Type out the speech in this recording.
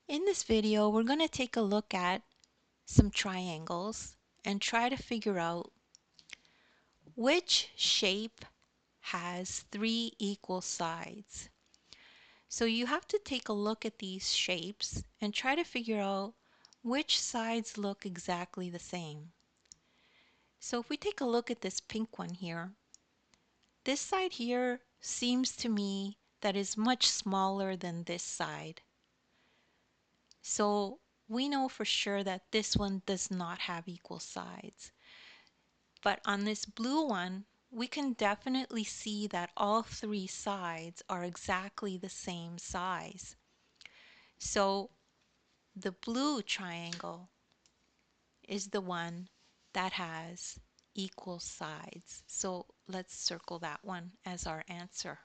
In this video, we're going to take a look at some triangles and try to figure out which shape has three equal sides. So you have to take a look at these shapes and try to figure out which sides look exactly the same. So if we take a look at this pink one here, this side here seems to me that is much smaller than this side. So we know for sure that this one does not have equal sides. But on this blue one, we can definitely see that all three sides are exactly the same size. So the blue triangle is the one that has equal sides. So let's circle that one as our answer.